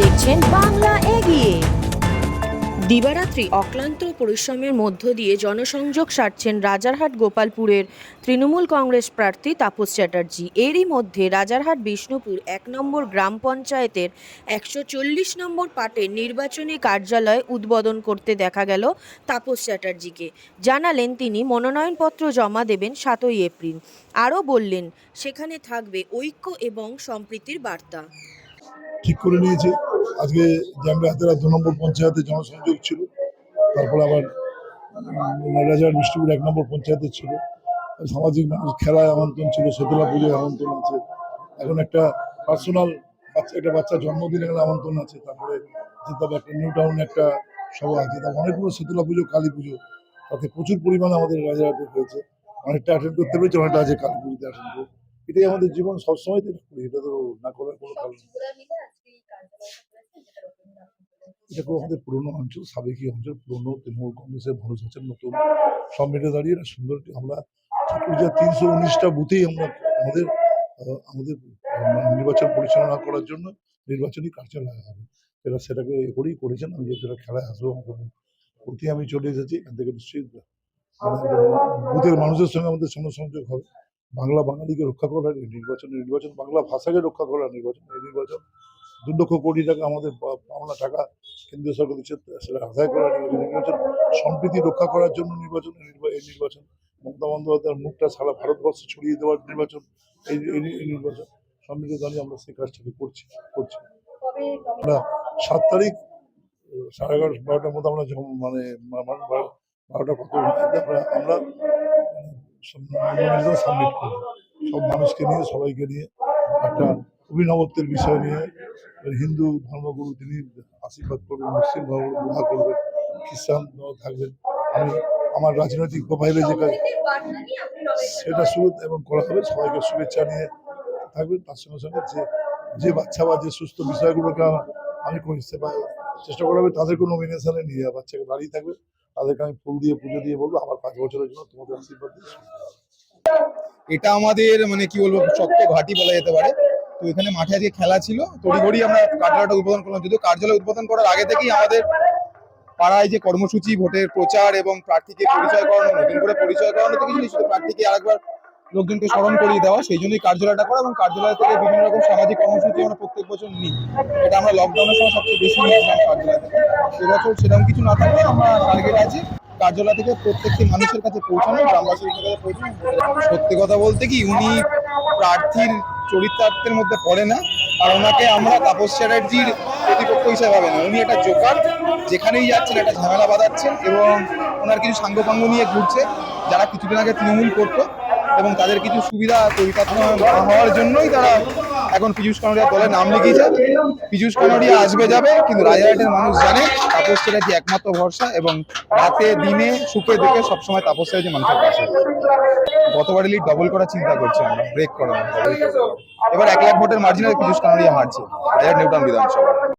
দেখছেন বাংলা এগিয়ে। দিবারাত্রি অক্লান্ত পরিশ্রমের মধ্য দিয়ে জনসংযোগ সারছেন রাজারহাট গোপালপুরের তৃণমূল কংগ্রেস প্রার্থী তাপস চ্যাটার্জি। এরই মধ্যে রাজারহাট বিষ্ণুপুর ১ নম্বর গ্রাম পঞ্চায়েতের ১৪০ নম্বর পার্টের নির্বাচনী কার্যালয় উদ্বোধন করতে দেখা গেল তাপস চ্যাটার্জিকে। জানালেন তিনি মনোনয়নপত্র জমা দেবেন ৭ই এপ্রিল। আরও বললেন সেখানে থাকবে ঐক্য এবং সম্প্রীতির বার্তা। ঠিক করে নিয়েছে। আজকে জামরাহাতেরা ২ নম্বর পঞ্চায়েতে জনসংযোগ ছিল, তারপরে আবার রাজারহাট বিষ্ণুপুর ১ নম্বর পঞ্চায়েতে ছিল। সামাজিক মানুষ খেলায় আমন্ত্রণ ছিল, শীতলা পুজোয় আমন্ত্রণ আছে, এখন একটা পার্সোনাল একটা বাচ্চা জন্মদিনে গেলে আমন্ত্রণ আছে, তারপরে তবে একটা নিউ টাউনে একটা সভা আছে, তারপর অনেকগুলো শীতলা পুজো, কালী পুজো, তাতে প্রচুর পরিমাণে আমাদের রাজারহাটে হয়েছে। অনেকটা অ্যাটেন্ড করতে পেরেছি, অনেকটা আছে কালী পুজোতে অ্যাটেন্ড করবো। এটাই আমাদের জীবন, সবসময় তো করি, এটা তো না করার কোনো কারণ নেই। এটা খুব আমাদের পুরোনো অঞ্চল, সাবেকি অঞ্চল, পুরোনো তৃণমূল কংগ্রেসের মানুষ আছেন, নতুন সব মিলে দাঁড়িয়ে না সুন্দর আমরা ৩১৯টা বুথেই আমরা আমাদের আমাদের নির্বাচন পরিচালনা করার জন্য নির্বাচনী কার্যালয় হবে। এরা সেটাকে করেই করেছেন। আমি যেটা খেলায় আসবো প্রতি আমি চলে এসেছি, এখান থেকে নিশ্চয়ই বুথের মানুষের সঙ্গে আমাদের সংযোগ হবে। বাংলা বাঙালিকে রক্ষা করার নির্বাচন বাংলা ভাষাকে রক্ষা করার নির্বাচন। এই নির্বাচন ২ লক্ষ কোটি টাকা আমাদের পাওনা টাকা কেন্দ্রীয় সরকার দিচ্ছে, সেটা আদায় করার নির্বাচন, সম্প্রীতি রক্ষা করার জন্য এই নির্বাচন, মমতা বন্দ্যোপাধ্যায়ের মুখটা সারা ভারতবর্ষে ছড়িয়ে দেওয়ার নির্বাচন, এই নির্বাচন সম্মিলিত দাঁড়িয়ে আমরা সেই কাজটাকে করছি। আমরা ৭ তারিখ ১১:৩০-১২টার মধ্যে আমরা মানে ১২টা কত আমরা সাবমিট করবো সব মানুষকে নিয়ে, সবাইকে নিয়ে, একটা অভিনবত্বের বিষয় নিয়ে। হিন্দু ধর্মগুরু তিনি আশীর্বাদ করবেন, মুসলিম ধর্ম দোয়া করবেন, খ্রিস্টান থাকবেন। আমি আমার রাজনৈতিক প্রোফাইলে যে কাজ সেটা শুরু এবং করা হবে, সবাইকে শুভেচ্ছা নিয়ে থাকবেন। তার সঙ্গে সঙ্গে যে বাচ্চা বা যে সুস্থ বিষয়গুলোকে আমি করতে চেষ্টা করা হবে, তাদেরকে নমিনেশনে নিয়ে বাচ্চাকে দাঁড়িয়ে থাকবে, তাদেরকে আমি ফুল দিয়ে পুজো দিয়ে বলবো আমার ৫ বছরের জন্য তোমাদের আশীর্বাদ দিয়ে। এটা আমাদের মানে কি বলবো, শক্ত ঘাঁটি বলা যেতে পারে। তো এখানে মাঠে আজকে খেলা ছিল, তড়িঘড়ি আমরা কার্যালয়টা উদ্বোধন করলাম। যদিও কার্যালয় উদ্বোধন করার আগে থেকেই আমাদের পাড়ায় যে কর্মসূচি, ভোটের প্রচার এবং প্রার্থীকে পরিচয় করানো, নতুন করে পরিচয় করানো তো কিছু শুধু প্রার্থীকে আরেকবার লোকজনকে স্মরণ করিয়ে দেওয়া, সেই জন্যই কার্যালয়টা করা। এবং কার্যালয় থেকে বিভিন্ন রকম সামাজিক কর্মসূচি আমরা প্রত্যেক বছর নিই। এটা আমরা লকডাউনের সময় সবচেয়ে বেশি নিয়েছিলাম কার্যালয় থেকে। এবছর সেরকম কিছু না থাকলে আমরা টার্গেট আছে কার্যালয় থেকে প্রত্যেকটি মানুষের কাছে পৌঁছানো, গ্রামবাসীর কাছে পৌঁছানো। সত্যি কথা বলতে কি, উনি প্রার্থীর চরিতার্থের মধ্যে পড়ে না, আর ওনাকে আমরা তাপস চ্যাটার্জির প্রতিপক্ষ হিসেবে ভাবে না। উনি একটা জোকার, যেখানেই যাচ্ছেন একটা ঝামেলা বাঁধাচ্ছেন এবং ওনার কিছু সাঙ্গপাঙ্গ নিয়ে ঘুরছে, যারা কিছুদিন আগে তৃণমূল করতো এবং তাদের কিছু সুবিধা চরিতার্থ না হওয়ার জন্যই তারা এখন পীযূষ কানোডিয়ার দলে নাম লিখিয়েছে। পীযূষ কানোডিয়া আসবে যাবে, কিন্তু রাজারহাটের মানুষ জানে তাপস চ্যাটার্জি একমাত্র ভরসা, এবং রাতে দিনে সুখে দুঃখে সবসময় তাপস চ্যাটার্জি মানুষের পাশে। গতবারে লিড ডবল করার চিন্তা করছে, আমরা ব্রেক করার। এবার ১ লাখ ভোটের মার্জিনে পীযূষ কানোডিয়া হারছে রাজারহাট নিউ টাউন বিধানসভা।